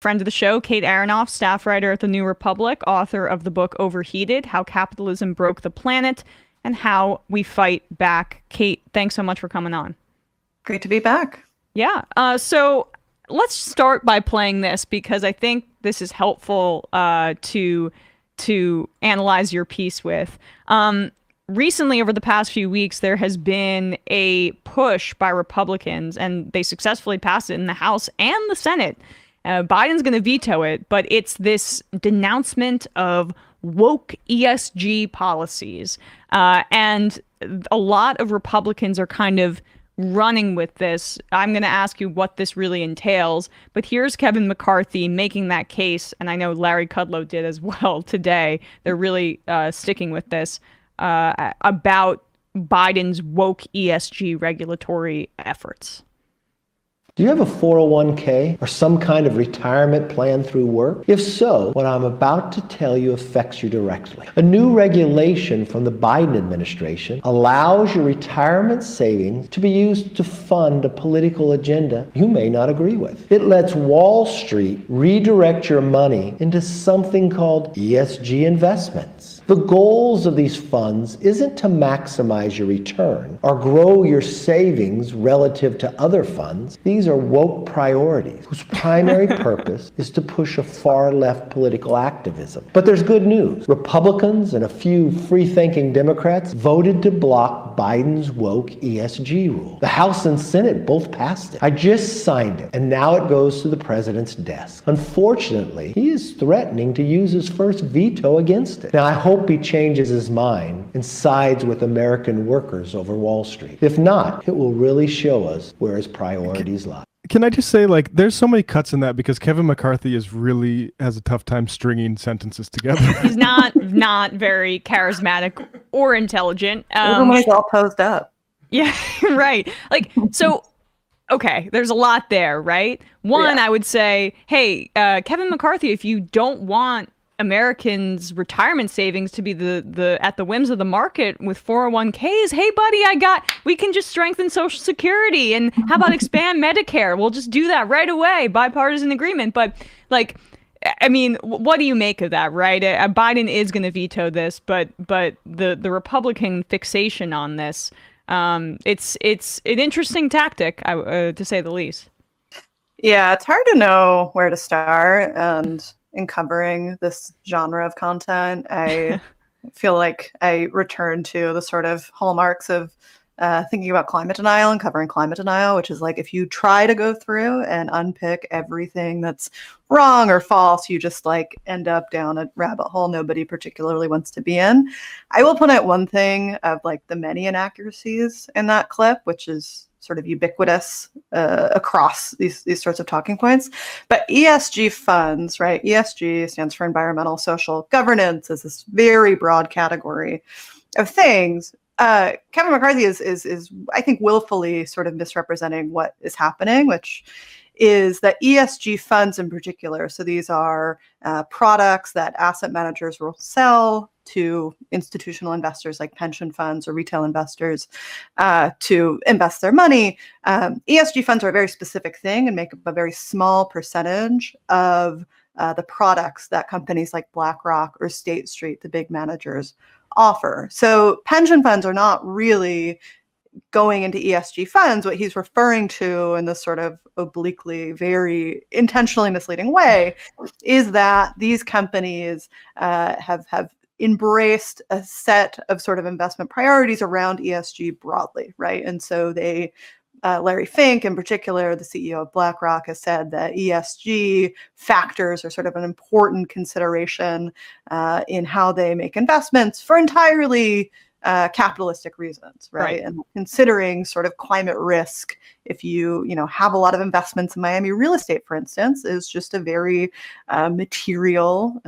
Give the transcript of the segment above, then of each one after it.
Friend of the show, Kate Aronoff, staff writer at The New Republic, author of the book Overheated: How Capitalism Broke the Planet and How We Fight Back. Kate, thanks so much for coming on. Great to be back. Yeah. So let's start by playing this because I think this is helpful to analyze your piece with. Recently, over the past few weeks, there has been a push by Republicans, and they successfully passed it in the House and the Senate. Biden's going to veto it, but it's this denouncement of woke ESG policies. And a lot of Republicans are kind of running with this. I'm going to ask you what this really entails, but here's Kevin McCarthy making that case, and I know Larry Kudlow did as well today. They're really sticking with this about Biden's woke ESG regulatory efforts. Do you have a 401k or some kind of retirement plan through work? If so, what I'm about to tell you affects you directly. A new regulation from the Biden administration allows your retirement savings to be used to fund a political agenda you may not agree with. It lets Wall Street redirect your money into something called ESG investments. The goals of these funds isn't to maximize your return or grow your savings relative to other funds. These are woke priorities whose primary purpose is to push a far-left political activism. But there's good news. Republicans and a few free-thinking Democrats voted to block Biden's woke ESG rule. The House and Senate both passed it. I just signed it, and now it goes to the president's desk. Unfortunately, he is threatening to use his first veto against it. Now, I hope he changes his mind and sides with American workers over Wall Street. If not, it will really show us where his priorities lie. Can I just say, there's so many cuts in that because Kevin McCarthy has a tough time stringing sentences together. He's not very charismatic or intelligent. Everyone's all posed up. Yeah, right. Okay, there's a lot there, right? One, yeah. I would say, hey, Kevin McCarthy, if you don't want Americans' retirement savings to be the at the whims of the market with 401ks. Hey, buddy, we can just strengthen Social Security, and how about expand Medicare? We'll just do that right away, bipartisan agreement. But I mean, what do you make of that, right? Biden is going to veto this, but the Republican fixation on this, it's an interesting tactic, to say the least. Yeah, it's hard to know where to start, and in covering this genre of content, I feel like I return to the sort of hallmarks of thinking about climate denial and covering climate denial, which is if you try to go through and unpick everything that's wrong or false, you just end up down a rabbit hole nobody particularly wants to be in. I will point out one thing of the many inaccuracies in that clip, which is sort of ubiquitous across these sorts of talking points. But ESG funds, right? ESG stands for environmental, social governance, is this very broad category of things. Kevin McCarthy is I think willfully sort of misrepresenting what is happening, which is that ESG funds in particular, so these are products that asset managers will sell to institutional investors like pension funds or retail investors to invest their money. ESG funds are a very specific thing and make up a very small percentage of the products that companies like BlackRock or State Street, the big managers, offer. So pension funds are not really going into ESG funds. What he's referring to in this sort of obliquely, very intentionally misleading way is that these companies have embraced a set of sort of investment priorities around ESG broadly, right? And so they, Larry Fink in particular, the CEO of BlackRock, has said that ESG factors are sort of an important consideration in how they make investments for entirely capitalistic reasons, right? And considering sort of climate risk, if you have a lot of investments in Miami real estate, for instance, is just a very material,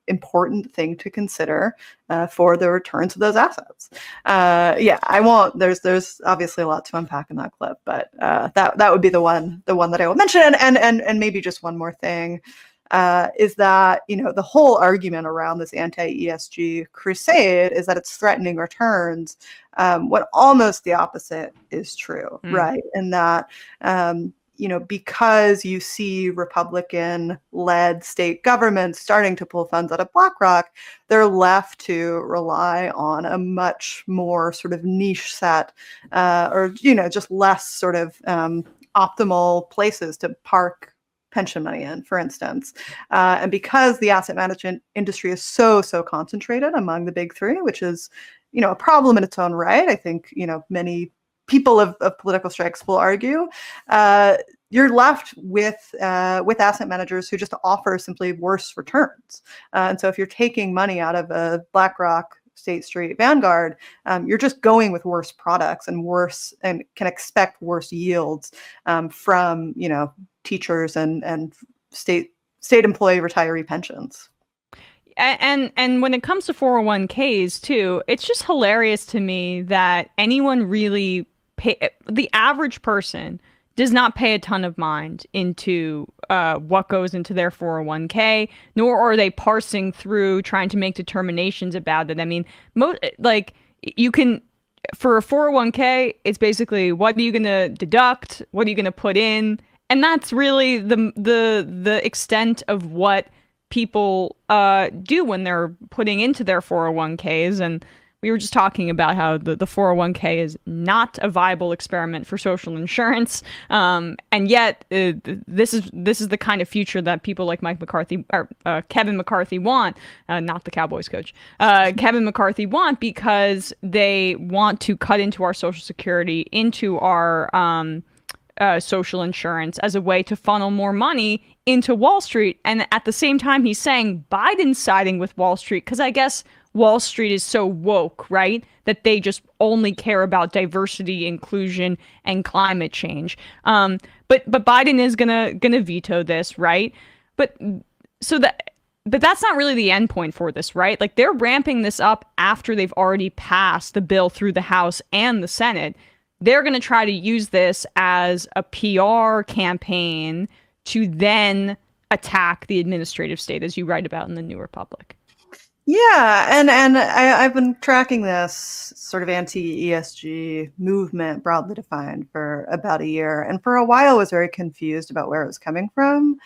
important thing to consider for the returns of those assets. I won't. There's obviously a lot to unpack in that clip, but that would be the one that I will mention, and maybe just one more thing. Is that, the whole argument around this anti-ESG crusade is that it's threatening returns, when almost the opposite is true, right? And that because you see Republican-led state governments starting to pull funds out of BlackRock, they're left to rely on a much more sort of niche set, or just less sort of optimal places to park pension money in, for instance. And because the asset management industry is so concentrated among the big three, which is, a problem in its own right, I think, many people of political strikes will argue, you're left with asset managers who just offer simply worse returns. And so if you're taking money out of a BlackRock, State Street, Vanguard, you're just going with worse products and can expect worse yields from teachers and state employee retiree pensions. And when it comes to 401ks too, it's just hilarious to me that anyone really the average person does not pay a ton of mind into what goes into their 401k, nor are they parsing through trying to make determinations about it. I mean, you can, for a 401k, it's basically what are you going to deduct, what are you going to put in, and that's really the extent of what people do when they're putting into their 401ks. And we were just talking about how the 401k is not a viable experiment for social insurance, and yet this is the kind of future that people like Mike McCarthy or Kevin McCarthy want, not the Cowboys coach, Kevin McCarthy want, because they want to cut into our Social Security, into our social insurance as a way to funnel more money into Wall Street. And at the same time, he's saying Biden's siding with Wall Street because I guess Wall Street is so woke, right? That they just only care about diversity, inclusion, and climate change. But Biden is gonna veto this, right? But that's not really the end point for this, right? Like, they're ramping this up after they've already passed the bill through the House and the Senate. They're gonna try to use this as a PR campaign to then attack the administrative state, as you write about in the New Republic. Yeah, and I've been tracking this sort of anti-ESG movement, broadly defined, for about a year, and for a while was very confused about where it was coming from,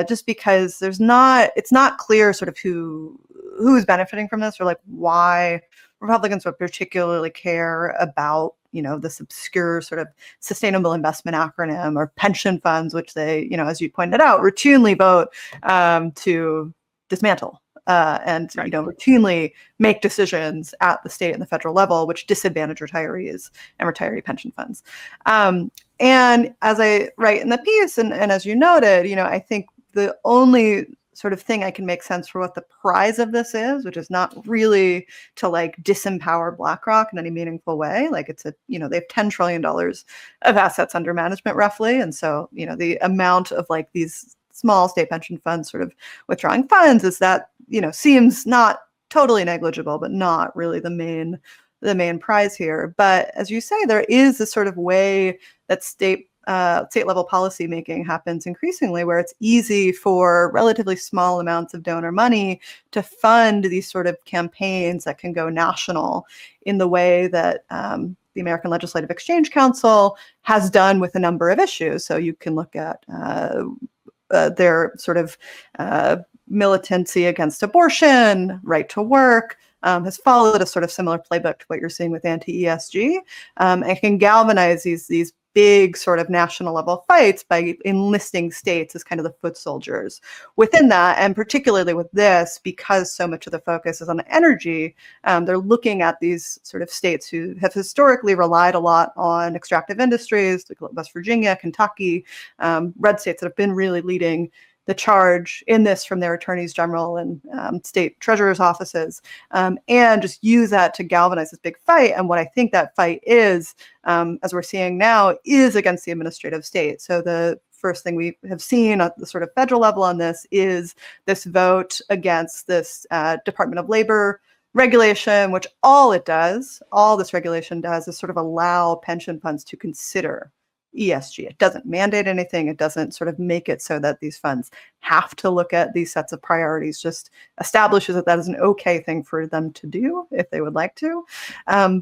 just because it's not clear sort of who's benefiting from this, or like why Republicans would particularly care about this obscure sort of sustainable investment acronym, or pension funds, which they, as you pointed out, routinely vote to dismantle. And right. Routinely make decisions at the state and the federal level, which disadvantage retirees and retiree pension funds. And as I write in the piece, and as you noted, I think the only sort of thing I can make sense for what the prize of this is, which is not really to like disempower BlackRock in any meaningful way. Like, it's they have $10 trillion of assets under management roughly, and so the amount of like these small state pension funds sort of withdrawing funds is that seems not totally negligible, but not really the main prize here. But as you say, there is this sort of way that state level policy making happens increasingly, where it's easy for relatively small amounts of donor money to fund these sort of campaigns that can go national in the way that the American Legislative Exchange Council has done with a number of issues. So you can look at their sort of militancy against abortion, right to work, has followed a sort of similar playbook to what you're seeing with anti-ESG, and can galvanize these big sort of national level fights by enlisting states as kind of the foot soldiers within that. And particularly with this, because so much of the focus is on energy, they're looking at these sort of states who have historically relied a lot on extractive industries, like West Virginia, Kentucky, red states that have been really leading the charge in this from their attorneys general and state treasurers' offices, and just use that to galvanize this big fight. And what I think that fight is, as we're seeing now, is against the administrative state. So the first thing we have seen at the sort of federal level on this is this vote against this Department of Labor regulation, which all this regulation does is sort of allow pension funds to consider ESG. It doesn't mandate anything. It doesn't sort of make it so that these funds have to look at these sets of priorities, just establishes that is an okay thing for them to do if they would like to.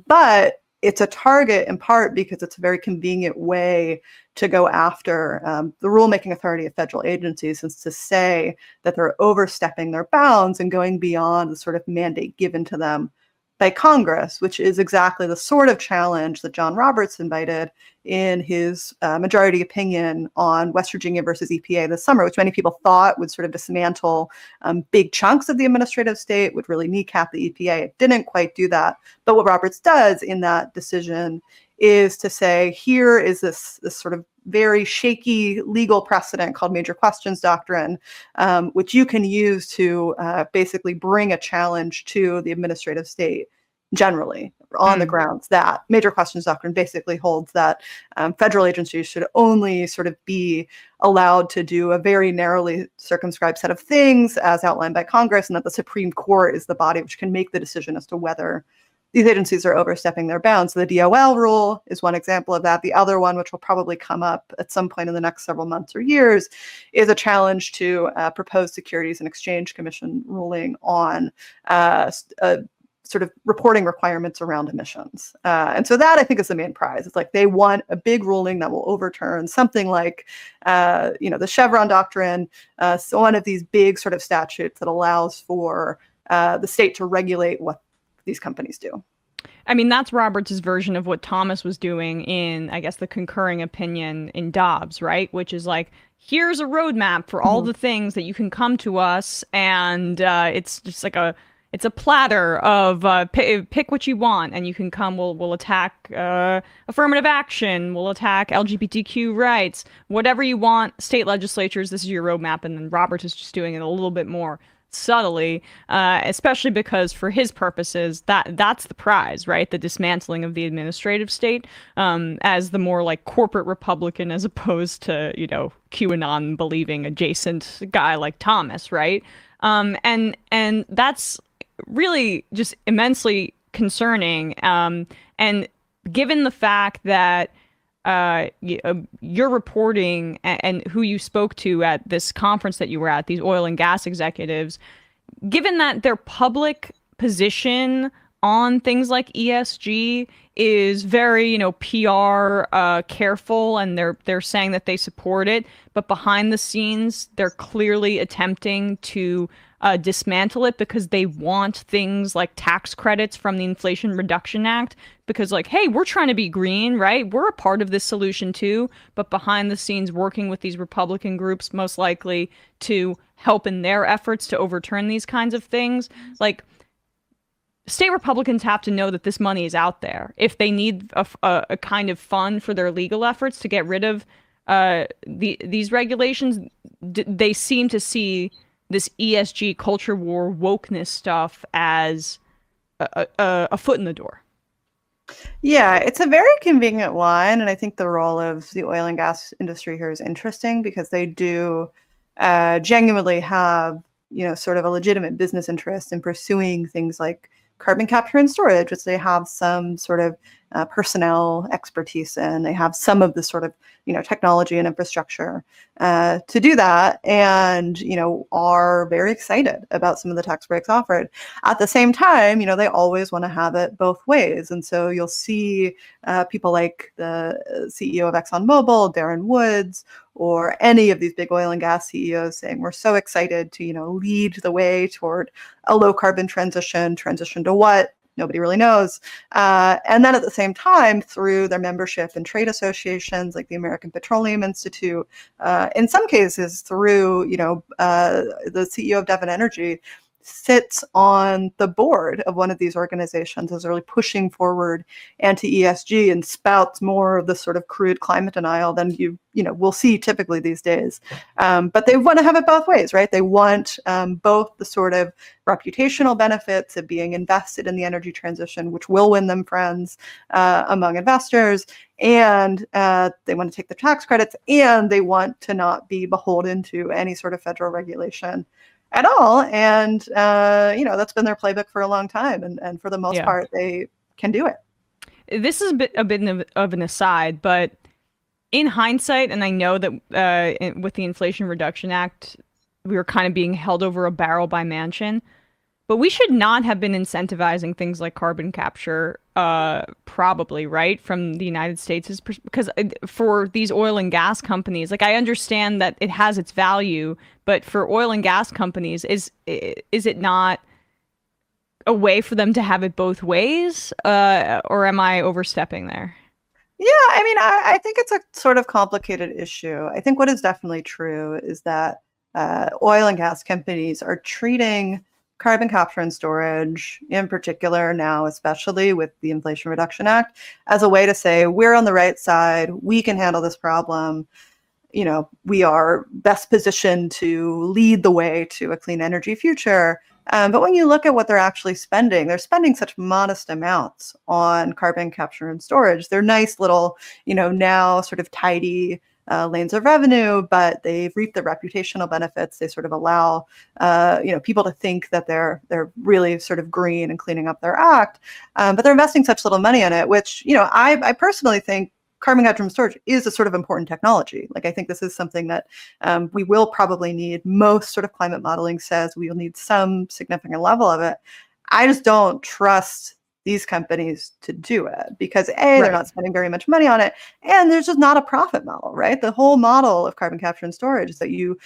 But it's a target in part because it's a very convenient way to go after the rulemaking authority of federal agencies, and to say that they're overstepping their bounds and going beyond the sort of mandate given to them by Congress, which is exactly the sort of challenge that John Roberts invited in his majority opinion on West Virginia versus EPA this summer, which many people thought would sort of dismantle big chunks of the administrative state, would really kneecap the EPA. It didn't quite do that. But what Roberts does in that decision is to say, here is this sort of very shaky legal precedent called major questions doctrine, which you can use to basically bring a challenge to the administrative state generally on the grounds that major questions doctrine basically holds that federal agencies should only sort of be allowed to do a very narrowly circumscribed set of things as outlined by Congress, and that the Supreme Court is the body which can make the decision as to whether these agencies are overstepping their bounds. So the DOL rule is one example of that. The other one, which will probably come up at some point in the next several months or years, is a challenge to proposed Securities and Exchange Commission ruling on sort of reporting requirements around emissions. And so that, I think, is the main prize. It's like they want a big ruling that will overturn something like, the Chevron doctrine, so one of these big sort of statutes that allows for the state to regulate what these companies do. I mean, that's Roberts' version of what Thomas was doing in, I guess, the concurring opinion in Dobbs, right? Which is like, here's a roadmap for all the things that you can come to us, and it's just like it's a platter of pick what you want, and you can come. We'll attack affirmative action. We'll attack LGBTQ rights. Whatever you want, state legislatures. This is your roadmap, and then Roberts is just doing it a little bit more subtly, especially because for his purposes, that's the prize, right? The dismantling of the administrative state, as the more like corporate Republican, as opposed to, QAnon believing adjacent guy like Thomas, right? And that's really just immensely concerning. And given the fact that your reporting and who you spoke to at this conference that you were at, these oil and gas executives, given that their public position on things like ESG is very, PR careful, and they're saying that they support it, but behind the scenes, they're clearly attempting to dismantle it because they want things like tax credits from the Inflation Reduction Act, because like, hey, we're trying to be green, right? We're a part of this solution too, but behind the scenes working with these Republican groups, most likely to help in their efforts to overturn these kinds of things. Like, state Republicans have to know that this money is out there. If they need a kind of fund for their legal efforts to get rid of these regulations, they seem to see this ESG culture war wokeness stuff as a foot in the door. Yeah, it's a very convenient line, and I think the role of the oil and gas industry here is interesting because they do genuinely have, sort of a legitimate business interest in pursuing things like carbon capture and storage, which they have some sort of personnel expertise in. They have some of the sort of, technology and infrastructure to do that, and, are very excited about some of the tax breaks offered. At the same time, they always want to have it both ways. And so you'll see people like the CEO of ExxonMobil, Darren Woods, or any of these big oil and gas CEOs saying, we're so excited to, lead the way toward a low carbon transition to what? Nobody really knows. And then at the same time, through their membership in trade associations like the American Petroleum Institute, in some cases through, the CEO of Devon Energy sits on the board of one of these organizations, is really pushing forward anti-ESG and spouts more of the sort of crude climate denial than we'll see typically these days. But they want to have it both ways, right? They want both the sort of reputational benefits of being invested in the energy transition, which will win them friends among investors, and they want to take the tax credits, and they want to not be beholden to any sort of federal regulation at all. And, that's been their playbook for a long time. And for the most part, they can do it. This is a bit of an aside, but in hindsight, and I know that with the Inflation Reduction Act, we were kind of being held over a barrel by Manchin, but we should not have been incentivizing things like carbon capture probably, right, from the United States, because for these oil and gas companies, like I understand that it has its value, but for oil and gas companies, is it not a way for them to have it both ways, or am I overstepping there? Yeah, I mean, I think it's a sort of complicated issue. I think what is definitely true is that oil and gas companies are treating carbon capture and storage, in particular now, especially with the Inflation Reduction Act, as a way to say, we're on the right side, we can handle this problem. We are best positioned to lead the way to a clean energy future. But when you look at what they're actually spending, they're spending such modest amounts on carbon capture and storage. They're nice little, now sort of tidy lanes of revenue, but they've reaped the reputational benefits. They sort of allow, people to think that they're really sort of green and cleaning up their act. But they're investing such little money in it, which, I personally think carbon capture and storage is a sort of important technology. Like, I think this is something that we will probably need. Most sort of climate modeling says we will need some significant level of it. I just don't trust these companies to do it because they're not spending very much money on it, and there's just not a profit model, right? The whole model of carbon capture and storage is that you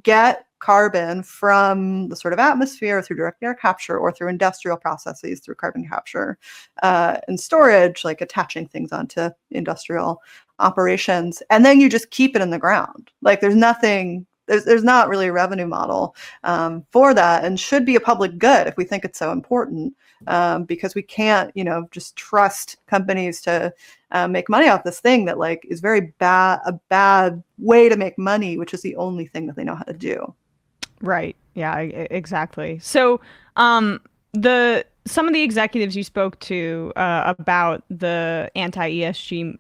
get carbon from the sort of atmosphere through direct air capture or through industrial processes through carbon capture and storage, like attaching things onto industrial operations, and then you just keep it in the ground. Like, there's nothing. There's not really a revenue model for that, and should be a public good if we think it's so important, because we can't, just trust companies to make money off this thing that is very a bad way to make money, which is the only thing that they know how to do. Right. Yeah, exactly. So, some of the executives you spoke to about the anti-ESG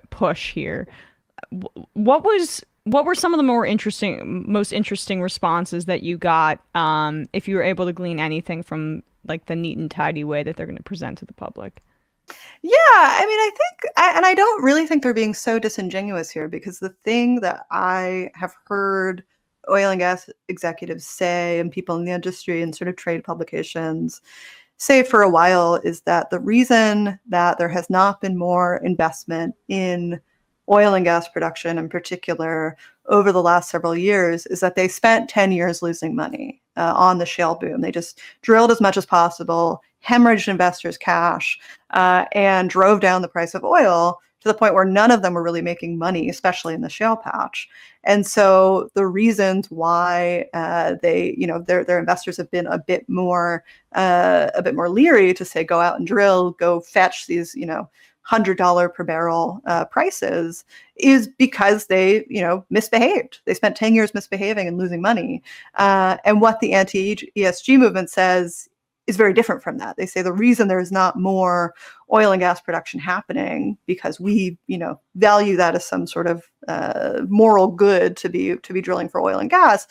push here, what were some of the most interesting responses that you got, if you were able to glean anything from the neat and tidy way that they're going to present to the public? Yeah, I mean, I think, and I don't really think they're being so disingenuous here, because the thing that I have heard oil and gas executives say, and people in the industry and sort of trade publications say for a while, is that the reason that there has not been more investment in oil and gas production in particular over the last several years is that they spent 10 years losing money on the shale boom. They just drilled as much as possible, hemorrhaged investors' cash, and drove down the price of oil to the point where none of them were really making money, especially in the shale patch. And so the reasons why their investors have been a bit more leery to say, go out and drill, go fetch these, $100 per barrel prices, is because they, misbehaved. They spent 10 years misbehaving and losing money. And what the anti-ESG movement says is very different from that. They say the reason there is not more oil and gas production happening, because we, value that as some sort of moral good to be drilling for oil and gas,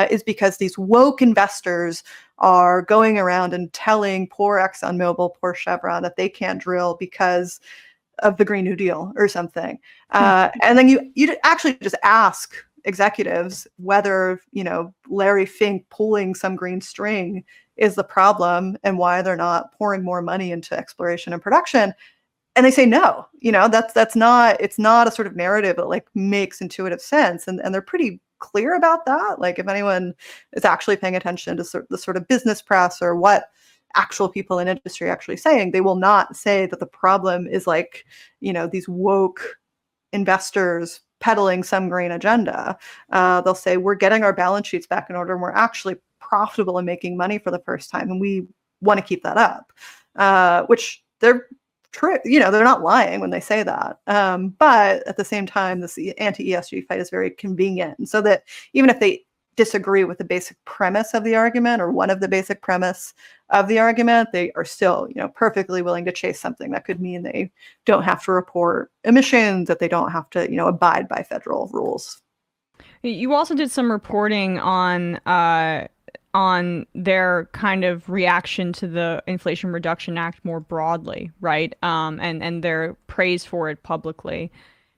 is because these woke investors are going around and telling poor ExxonMobil, poor Chevron, that they can't drill because of the Green New Deal or something. And then you actually just ask executives whether, Larry Fink pulling some green string is the problem and why they're not pouring more money into exploration and production. And they say no. It's not a sort of narrative that makes intuitive sense. And they're pretty clear about that. If anyone is actually paying attention to the sort of business press or what actual people in industry are actually saying, they will not say that the problem is these woke investors peddling some green agenda. They'll say, we're getting our balance sheets back in order and we're actually profitable and making money for the first time, and we want to keep that up, which they're true. They're not lying when they say that. But at the same time, this anti-ESG fight is very convenient, and so that even if they disagree with the basic premise of the argument or one of the basic premise of the argument, they are still, perfectly willing to chase something that could mean they don't have to report emissions, that they don't have to, abide by federal rules. You also did some reporting on their kind of reaction to the Inflation Reduction Act more broadly, right? And their praise for it publicly.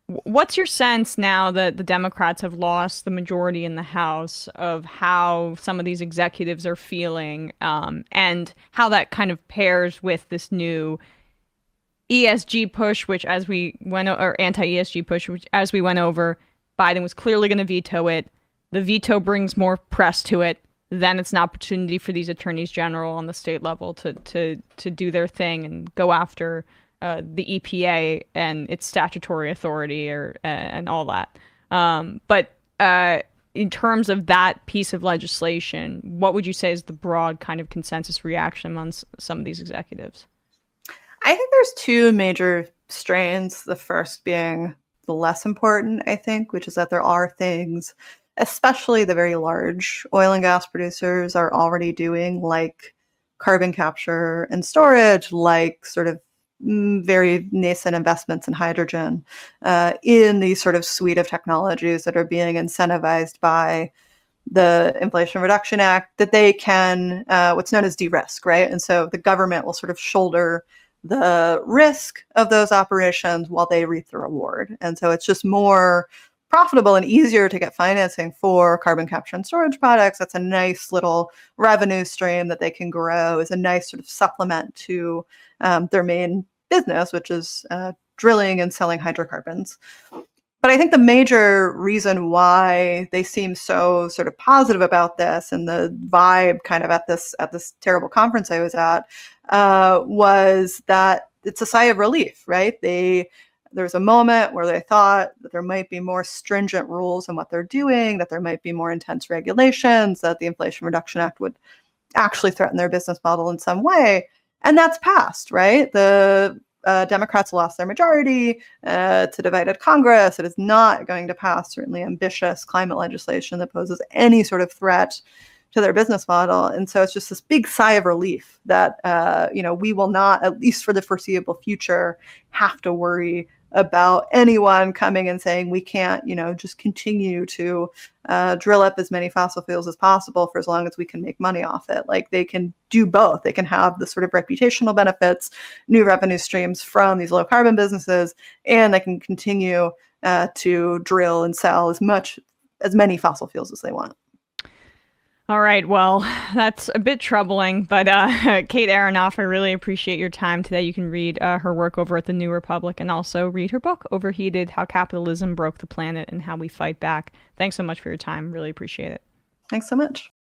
What's your sense now that the Democrats have lost the majority in the House of how some of these executives are feeling, and how that kind of pairs with this new ESG push, which as we went or anti-ESG push, which as we went over, Biden was clearly going to veto it. The veto brings more press to it. Then it's an opportunity for these attorneys general on the state level to do their thing and go after the EPA and its statutory authority and all that. But in terms of that piece of legislation, what would you say is the broad kind of consensus reaction among some of these executives? I think there's two major strains. The first being the less important, I think, which is that there are things, especially the very large oil and gas producers are already doing, like carbon capture and storage, like sort of very nascent investments in hydrogen, in these sort of suite of technologies that are being incentivized by the Inflation Reduction Act, that they can, what's known as de-risk, right? And so the government will sort of shoulder the risk of those operations while they reap the reward. And so it's just more profitable and easier to get financing for carbon capture and storage products. That's a nice little revenue stream that they can grow as a nice sort of supplement to their main business, which is drilling and selling hydrocarbons. But I think the major reason why they seem so sort of positive about this, and the vibe kind of at this terrible conference I was at, was that it's a sigh of relief, right? There was a moment where they thought that there might be more stringent rules in what they're doing, that there might be more intense regulations, that the Inflation Reduction Act would actually threaten their business model in some way. And that's passed, right? The Democrats lost their majority. It's a divided Congress. It is not going to pass certainly ambitious climate legislation that poses any sort of threat to their business model. And so it's just this big sigh of relief that, we will not, at least for the foreseeable future, have to worry about anyone coming and saying we can't, just continue to drill up as many fossil fuels as possible for as long as we can make money off it. Like, they can do both. They can have the sort of reputational benefits, new revenue streams from these low carbon businesses, and they can continue to drill and sell as many fossil fuels as they want. All right, well, that's a bit troubling, but Kate Aronoff, I really appreciate your time today. You can read her work over at The New Republic, and also read her book, Overheated: How Capitalism Broke the Planet and How We Fight Back. Thanks so much for your time. Really appreciate it. Thanks so much.